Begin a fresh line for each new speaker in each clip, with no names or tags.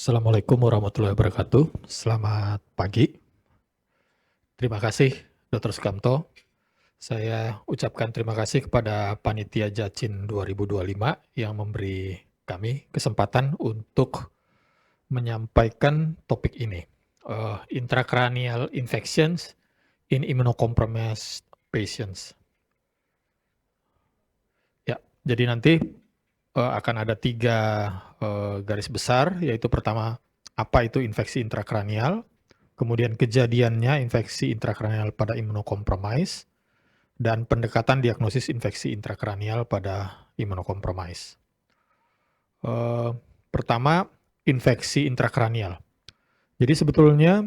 Assalamualaikum warahmatullahi wabarakatuh. Selamat pagi. Terima kasih, Dr. Sukamto. Saya ucapkan terima kasih kepada Panitia Jacin 2025 yang memberi kami kesempatan untuk menyampaikan topik ini, intracranial infections in immunocompromised patients. Ya, jadi nanti akan ada 3 garis besar, yaitu pertama, apa itu infeksi intrakranial, kemudian kejadiannya infeksi intrakranial pada imunokompromis, dan pendekatan diagnosis infeksi intrakranial pada imunokompromis. Pertama, infeksi intrakranial. Jadi sebetulnya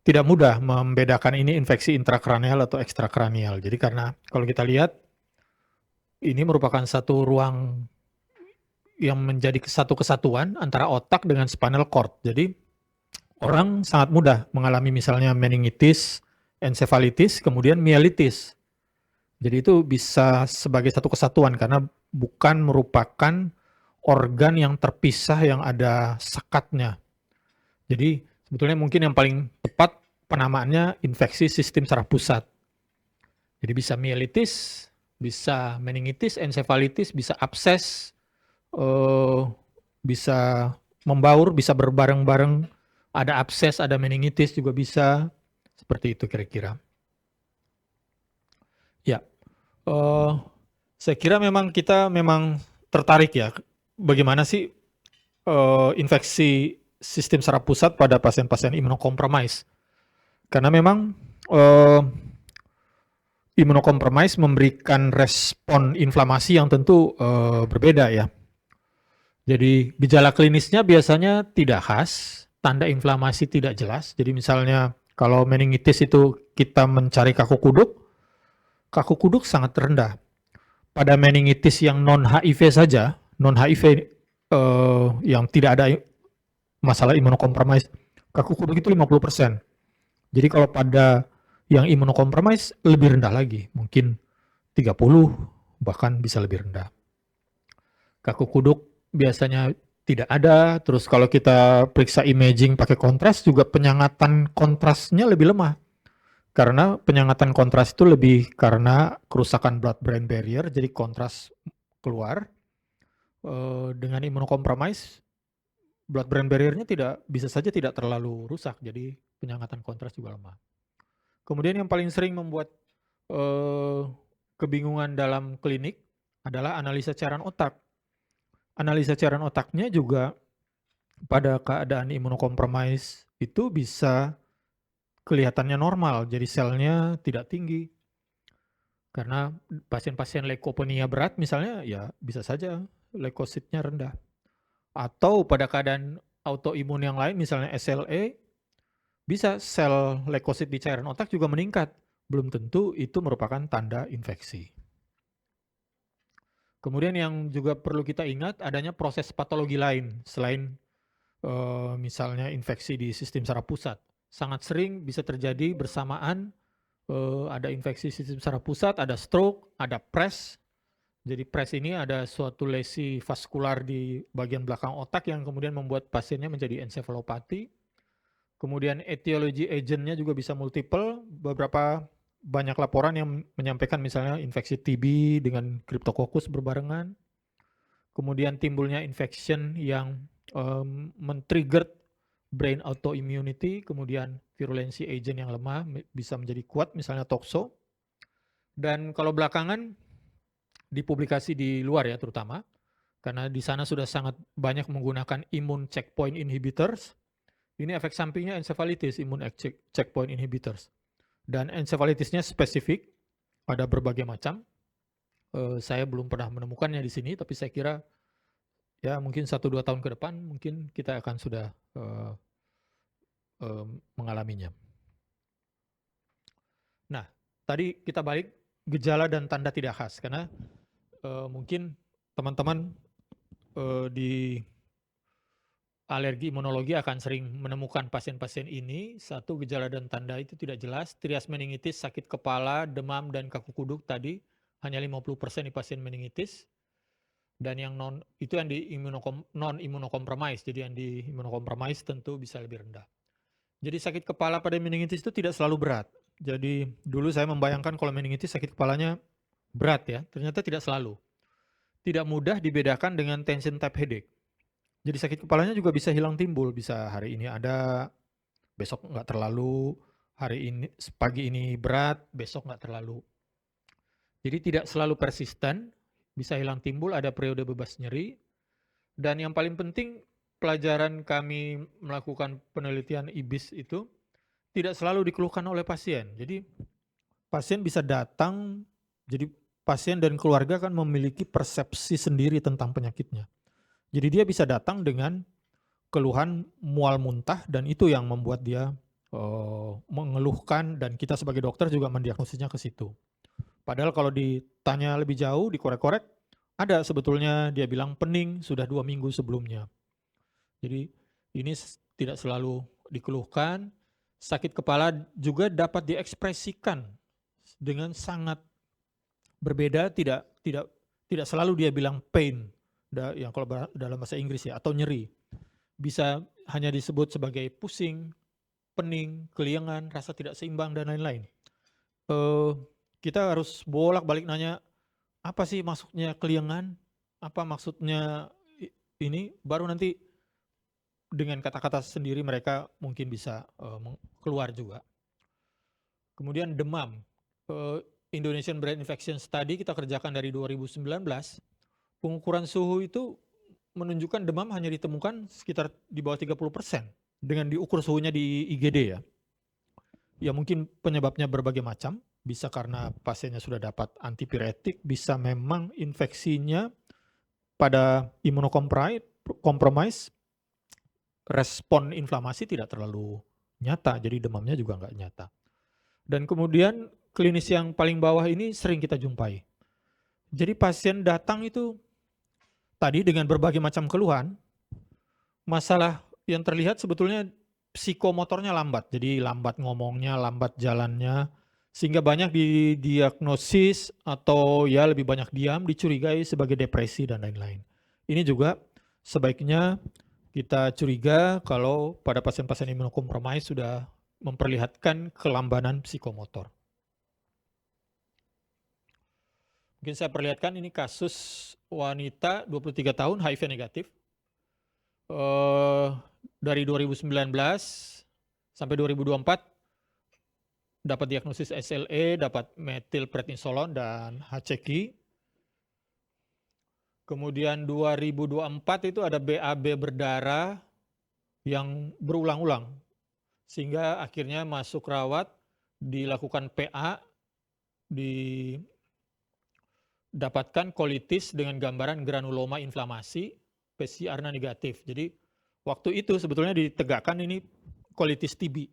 tidak mudah membedakan ini infeksi intrakranial atau ekstrakranial. Jadi karena kalau kita lihat, ini merupakan satu ruang yang menjadi satu kesatuan antara otak dengan spinal cord. Jadi orang sangat mudah mengalami misalnya meningitis, encephalitis, kemudian mielitis. Jadi itu bisa sebagai satu kesatuan karena bukan merupakan organ yang terpisah yang ada sekatnya. Jadi sebetulnya mungkin yang paling tepat penamaannya infeksi sistem saraf pusat. Jadi bisa mielitis, bisa meningitis, encephalitis, bisa abses, bisa membaur, bisa berbareng-bareng, ada abses, ada meningitis juga bisa, seperti itu kira-kira. Ya, saya kira memang kita tertarik ya, bagaimana sih infeksi sistem saraf pusat pada pasien-pasien imunokompromis. Karena memang imunokompromis memberikan respon inflamasi yang tentu berbeda ya. Jadi gejala klinisnya biasanya tidak khas, tanda inflamasi tidak jelas. Jadi misalnya kalau meningitis itu kita mencari kaku kuduk sangat rendah. Pada meningitis yang non-HIV saja, non-HIV yang tidak ada masalah imunokompromis, kaku kuduk itu 50%. Jadi kalau pada yang imunokompromis lebih rendah lagi, mungkin 30, bahkan bisa lebih rendah. Kaku kuduk biasanya tidak ada, terus kalau kita periksa imaging pakai kontras juga penyangatan kontrasnya lebih lemah. Karena penyangatan kontras itu lebih karena kerusakan blood-brain barrier, jadi kontras keluar. Dengan imunokompromis, blood-brain barrier-nya bisa saja tidak terlalu rusak, jadi penyangatan kontras juga lemah. Kemudian yang paling sering membuat kebingungan dalam klinik adalah analisa cairan otak. Analisa cairan otaknya juga pada keadaan imunokompromis itu bisa kelihatannya normal, jadi selnya tidak tinggi. Karena pasien-pasien leukopenia berat misalnya, ya bisa saja leukositnya rendah. Atau pada keadaan autoimun yang lain, misalnya SLE, bisa sel leukosit di cairan otak juga meningkat. Belum tentu itu merupakan tanda infeksi. Kemudian yang juga perlu kita ingat adanya proses patologi lain selain misalnya infeksi di sistem saraf pusat. Sangat sering bisa terjadi bersamaan ada infeksi sistem saraf pusat, ada stroke, ada PRES. Jadi PRES ini ada suatu lesi vaskular di bagian belakang otak yang kemudian membuat pasiennya menjadi encephalopati. Kemudian etiologi agentnya juga bisa multiple, beberapa banyak laporan yang menyampaikan misalnya infeksi TB dengan Cryptococcus berbarengan. Kemudian timbulnya infection yang men-trigger brain autoimmunity, kemudian virulensi agent yang lemah bisa menjadi kuat, misalnya toxo. Dan kalau belakangan di publikasi di luar ya terutama, karena di sana sudah sangat banyak menggunakan immune checkpoint inhibitors, ini efek sampingnya encephalitis, immune checkpoint inhibitors. Dan encephalitisnya spesifik, ada berbagai macam. Saya belum pernah menemukannya di sini, tapi saya kira ya mungkin 1-2 tahun ke depan mungkin kita akan sudah mengalaminya. Nah, tadi kita balik gejala dan tanda tidak khas, karena mungkin teman-teman di alergi imunologi akan sering menemukan pasien-pasien ini, satu gejala dan tanda itu tidak jelas, trias meningitis, sakit kepala, demam, dan kaku kuduk tadi, hanya 50% di pasien meningitis. Dan yang itu yang di non immunokompromis. Jadi yang di immunokompromis tentu bisa lebih rendah. Jadi sakit kepala pada meningitis itu tidak selalu berat. Jadi dulu saya membayangkan kalau meningitis sakit kepalanya berat ya, ternyata tidak selalu. Tidak mudah dibedakan dengan tension type headache. Jadi sakit kepalanya juga bisa hilang timbul, bisa hari ini ada, besok nggak terlalu, hari ini pagi ini berat, besok nggak terlalu. Jadi tidak selalu persisten, bisa hilang timbul, ada periode bebas nyeri. Dan yang paling penting, pelajaran kami melakukan penelitian IBIS itu tidak selalu dikeluhkan oleh pasien. Jadi pasien bisa datang, jadi pasien dan keluarga kan memiliki persepsi sendiri tentang penyakitnya. Jadi dia bisa datang dengan keluhan mual muntah dan itu yang membuat dia mengeluhkan dan kita sebagai dokter juga mendiagnosisnya ke situ. Padahal kalau ditanya lebih jauh, dikorek-korek, ada sebetulnya dia bilang pening sudah 2 minggu sebelumnya. Jadi ini tidak selalu dikeluhkan. Sakit kepala juga dapat diekspresikan dengan sangat berbeda, tidak selalu dia bilang pain, yang kalau dalam bahasa Inggris ya, atau nyeri. Bisa hanya disebut sebagai pusing, pening, keliengan, rasa tidak seimbang, dan lain-lain. Kita harus bolak-balik nanya, apa sih maksudnya keliengan? Apa maksudnya ini? Baru nanti dengan kata-kata sendiri mereka mungkin bisa keluar juga. Kemudian demam. Indonesian Brain Infection Study kita kerjakan dari 2019, pengukuran suhu itu menunjukkan demam hanya ditemukan sekitar di bawah 30% dengan diukur suhunya di IGD ya. Ya mungkin penyebabnya berbagai macam, bisa karena pasiennya sudah dapat antipiretik, bisa memang infeksinya pada imunokompromis, respon inflamasi tidak terlalu nyata, jadi demamnya juga nggak nyata. Dan kemudian klinis yang paling bawah ini sering kita jumpai. Jadi pasien datang itu tadi dengan berbagai macam keluhan, masalah yang terlihat sebetulnya psikomotornya lambat, jadi lambat ngomongnya, lambat jalannya, sehingga banyak didiagnosis atau ya lebih banyak diam, dicurigai sebagai depresi dan lain-lain. Ini juga sebaiknya kita curiga kalau pada pasien-pasien imunokompromis sudah memperlihatkan kelambanan psikomotor. Mungkin saya perlihatkan ini kasus wanita 23 tahun HIV negatif. Dari 2019 sampai 2024 dapat diagnosis SLE, dapat metilprednisolon dan HCQ. Kemudian 2024 itu ada BAB berdarah yang berulang-ulang. Sehingga akhirnya masuk rawat, dilakukan PA, didapatkan kolitis dengan gambaran granuloma inflamasi, PCR-nya negatif. Jadi waktu itu sebetulnya ditegakkan ini kolitis TB.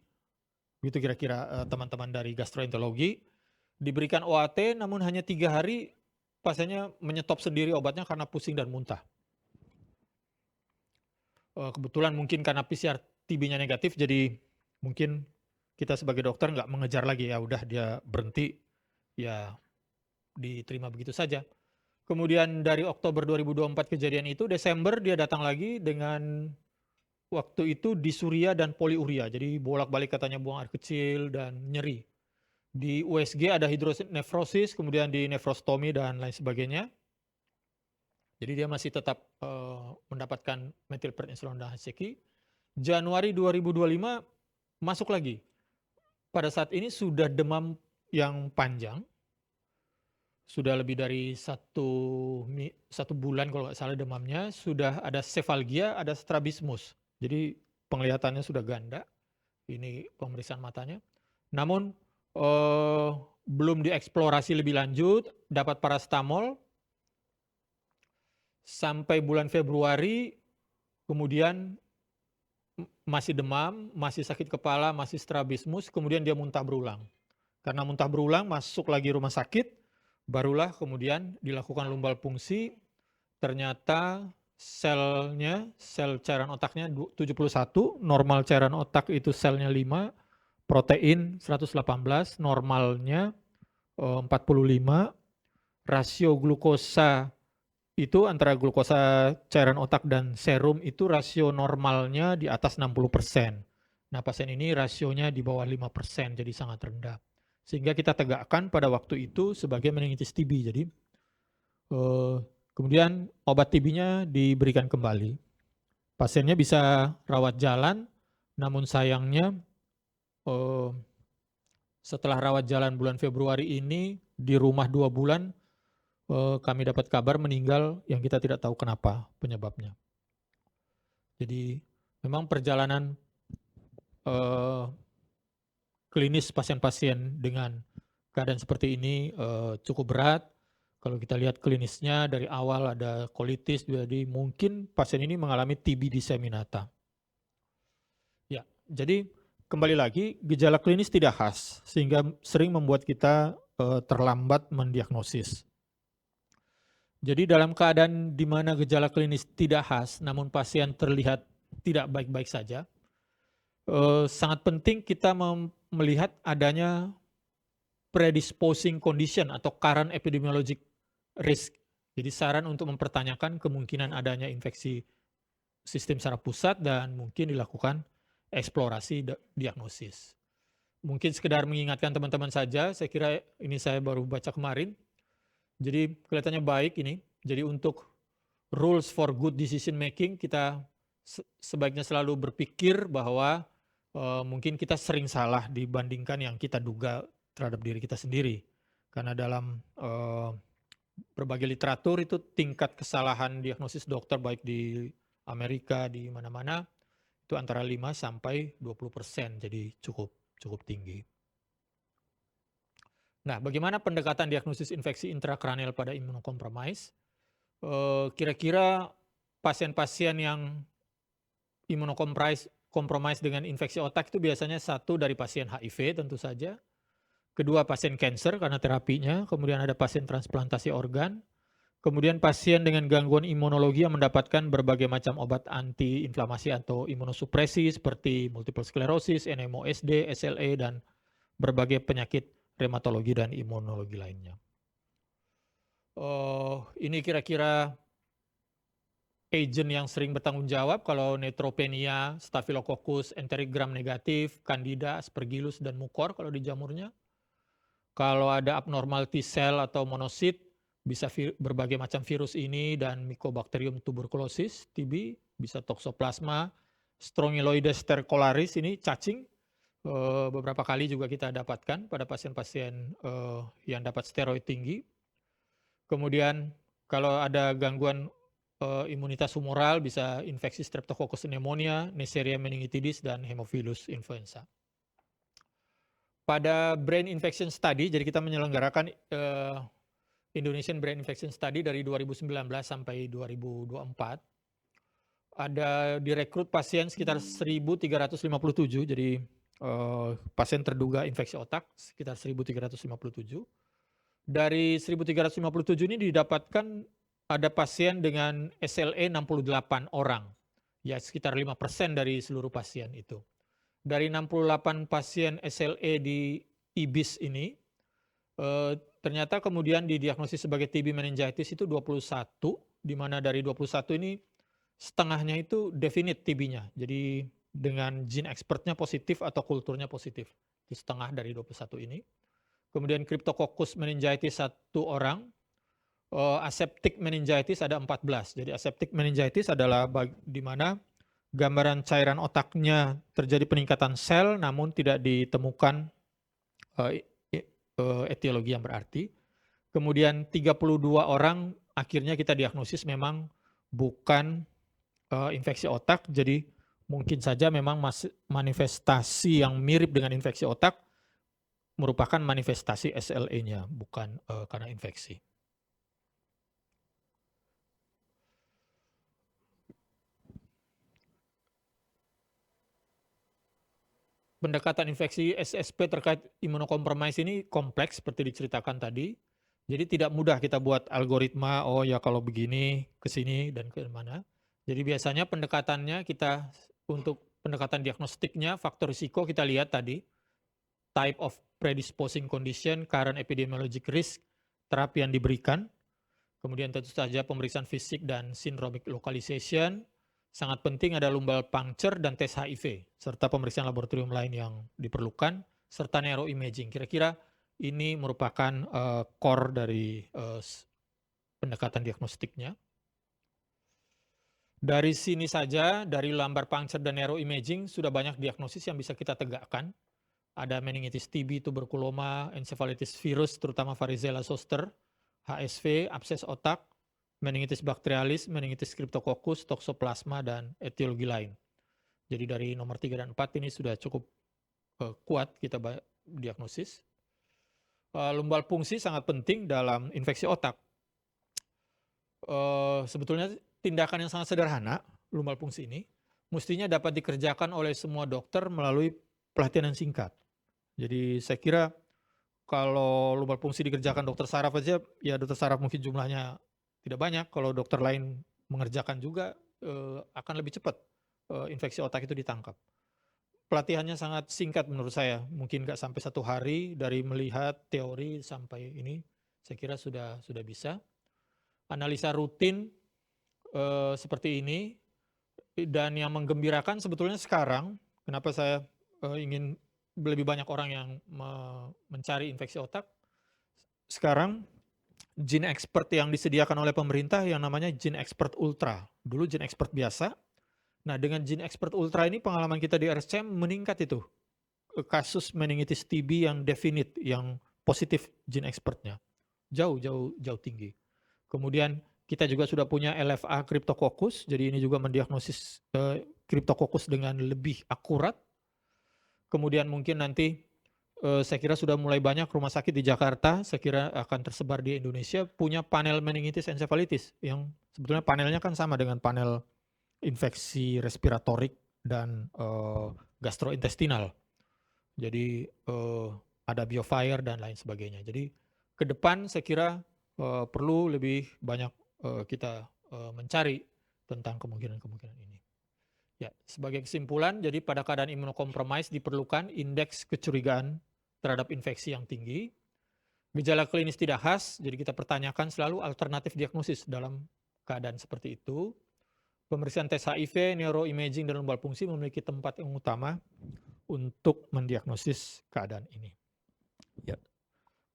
Gitu kira-kira teman-teman dari gastroenterologi. Diberikan OAT namun hanya 3 hari pasiennya menyetop sendiri obatnya karena pusing dan muntah. Kebetulan mungkin karena PCR TB-nya negatif, jadi mungkin kita sebagai dokter nggak mengejar lagi, ya udah dia berhenti, ya diterima begitu saja. Kemudian dari Oktober 2024 kejadian itu, Desember dia datang lagi dengan waktu itu disuria dan poliuria, jadi bolak-balik katanya buang air kecil dan nyeri. Di USG ada hidronefrosis, kemudian di nefrostomi dan lain sebagainya. Jadi dia masih tetap mendapatkan metilprednisolon dan HCQ. Januari 2025 masuk lagi. Pada saat ini sudah demam yang panjang, sudah lebih dari satu bulan kalau nggak salah demamnya, sudah ada sefalgia, ada strabismus. Jadi penglihatannya sudah ganda, ini pemeriksaan matanya. Namun belum dieksplorasi lebih lanjut, dapat paracetamol, sampai bulan Februari, kemudian masih demam, masih sakit kepala, masih strabismus, kemudian dia muntah berulang. Karena muntah berulang, masuk lagi rumah sakit, barulah kemudian dilakukan lumbal fungsi, ternyata sel cairan otaknya 71, normal cairan otak itu selnya 5, protein 118, normalnya 45, rasio glukosa itu antara glukosa cairan otak dan serum itu rasio normalnya di atas 60%. Nah, pasien ini rasionya di bawah 5%, jadi sangat rendah. Sehingga kita tegakkan pada waktu itu sebagai meningitis TB. Jadi kemudian obat TB-nya diberikan kembali. Pasiennya bisa rawat jalan, namun sayangnya setelah rawat jalan bulan Februari ini di rumah 2 bulan, kami dapat kabar meninggal yang kita tidak tahu kenapa penyebabnya. Jadi memang perjalanan klinis pasien-pasien dengan keadaan seperti ini cukup berat. Kalau kita lihat klinisnya dari awal ada kolitis, jadi mungkin pasien ini mengalami TB disseminata. Ya, jadi kembali lagi gejala klinis tidak khas sehingga sering membuat kita terlambat mendiagnosis. Jadi dalam keadaan di mana gejala klinis tidak khas, namun pasien terlihat tidak baik-baik saja, sangat penting kita melihat adanya predisposing condition atau current epidemiologic risk. Jadi saran untuk mempertanyakan kemungkinan adanya infeksi sistem saraf pusat dan mungkin dilakukan eksplorasi diagnosis. Mungkin sekedar mengingatkan teman-teman saja, saya kira ini saya baru baca kemarin. Jadi kelihatannya baik ini. Jadi untuk rules for good decision making kita sebaiknya selalu berpikir bahwa mungkin kita sering salah dibandingkan yang kita duga terhadap diri kita sendiri. Karena dalam berbagai literatur itu tingkat kesalahan diagnosis dokter baik di Amerika, di mana-mana, itu antara 5 sampai 20%, jadi cukup tinggi. Nah, bagaimana pendekatan diagnosis infeksi intrakranial pada imunokompromis? Kira-kira pasien-pasien yang imunokompromis dengan infeksi otak itu biasanya satu dari pasien HIV tentu saja, kedua pasien cancer karena terapinya, kemudian ada pasien transplantasi organ, kemudian pasien dengan gangguan imunologi yang mendapatkan berbagai macam obat anti-inflamasi atau imunosupresi seperti multiple sclerosis, NMOSD, SLE, dan berbagai penyakit rheumatologi dan imunologi lainnya. Ini kira-kira agent yang sering bertanggung jawab kalau neutropenia, Staphylococcus, enteric gram negatif, Candida, Aspergillus, dan Mucor kalau di jamurnya. Kalau ada abnormal T-cell atau monosit, bisa berbagai macam virus ini dan Mycobacterium tuberculosis, TB, bisa Toxoplasma, Strongyloides stercolaris, ini cacing. Beberapa kali juga kita dapatkan pada pasien-pasien yang dapat steroid tinggi. Kemudian kalau ada gangguan imunitas humoral bisa infeksi Streptococcus pneumonia, Neisseria meningitidis, dan Haemophilus influenza. Pada Brain Infection Study, jadi kita menyelenggarakan Indonesian Brain Infection Study dari 2019 sampai 2024. Ada direkrut pasien sekitar 1.357, jadi pasien terduga infeksi otak sekitar 1.357. Dari 1.357 ini didapatkan ada pasien dengan SLE 68 orang, ya sekitar 5% dari seluruh pasien itu. Dari 68 pasien SLE di IBIS ini, ternyata kemudian didiagnosis sebagai TB meningitis itu 21, di mana dari 21 ini setengahnya itu definite TB-nya. Jadi dengan gene expertnya positif atau kulturnya positif. Itu setengah dari 21 ini. Kemudian Cryptococcus meningitis 1 orang. Aseptic meningitis ada 14. Jadi aseptic meningitis adalah di mana gambaran cairan otaknya terjadi peningkatan sel namun tidak ditemukan etiologi yang berarti. Kemudian 32 orang akhirnya kita diagnosis memang bukan infeksi otak, jadi mungkin saja memang manifestasi yang mirip dengan infeksi otak merupakan manifestasi SLE-nya, bukan karena infeksi. Pendekatan infeksi SSP terkait imunokompromis ini kompleks seperti diceritakan tadi. Jadi tidak mudah kita buat algoritma, oh ya kalau begini, ke sini, dan ke mana. Jadi biasanya pendekatannya kita untuk pendekatan diagnostiknya, faktor risiko kita lihat tadi, type of predisposing condition, current epidemiologic risk, terapi yang diberikan. Kemudian tentu saja pemeriksaan fisik dan syndromic localization. Sangat penting ada lumbar puncture dan tes HIV, serta pemeriksaan laboratorium lain yang diperlukan, serta neuroimaging. Kira-kira ini merupakan core dari pendekatan diagnostiknya. Dari sini saja, dari lumbar puncture dan neuroimaging, sudah banyak diagnosis yang bisa kita tegakkan. Ada meningitis TB, tuberkuloma, encephalitis virus, terutama varicella zoster, HSV, abses otak, meningitis bakterialis, meningitis cryptococcus, toxoplasma, dan etiologi lain. Jadi dari nomor 3 dan 4 ini sudah cukup kuat kita diagnosis. Lumbal fungsi sangat penting dalam infeksi otak. Sebetulnya tindakan yang sangat sederhana, lumbal fungsi ini, mestinya dapat dikerjakan oleh semua dokter melalui pelatihan yang singkat. Jadi saya kira kalau lumbal fungsi dikerjakan dokter saraf aja, ya dokter saraf mungkin jumlahnya tidak banyak. Kalau dokter lain mengerjakan juga akan lebih cepat infeksi otak itu ditangkap. Pelatihannya sangat singkat menurut saya, mungkin nggak sampai 1 hari dari melihat teori sampai ini, saya kira sudah bisa. Analisa rutin seperti ini, dan yang menggembirakan sebetulnya sekarang, kenapa saya ingin lebih banyak orang yang mencari infeksi otak. Sekarang Gene Expert yang disediakan oleh pemerintah yang namanya Gene Expert Ultra. Dulu Gene Expert biasa. Nah, dengan Gene Expert Ultra ini pengalaman kita di RSCM meningkat itu. Kasus meningitis TB yang definite, yang positif Gene Expertnya. Jauh tinggi. Kemudian kita juga sudah punya LFA Cryptococcus, jadi ini juga mendiagnosis Cryptococcus dengan lebih akurat. Kemudian mungkin nanti saya kira sudah mulai banyak rumah sakit di Jakarta, saya kira akan tersebar di Indonesia, punya panel meningitis encephalitis, yang sebetulnya panelnya kan sama dengan panel infeksi respiratorik dan gastrointestinal. Jadi ada BioFire dan lain sebagainya. Jadi ke depan saya kira perlu lebih banyak kita mencari tentang kemungkinan-kemungkinan ini. Ya, sebagai kesimpulan, jadi pada keadaan imunokompromis diperlukan indeks kecurigaan terhadap infeksi yang tinggi. Gejala klinis tidak khas, jadi kita pertanyakan selalu alternatif diagnosis dalam keadaan seperti itu. Pemeriksaan tes HIV, neuroimaging, dan lumbal fungsi memiliki tempat yang utama untuk mendiagnosis keadaan ini. Ya.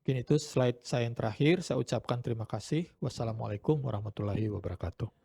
Mungkin itu slide saya yang terakhir. Saya ucapkan terima kasih. Wassalamualaikum warahmatullahi wabarakatuh.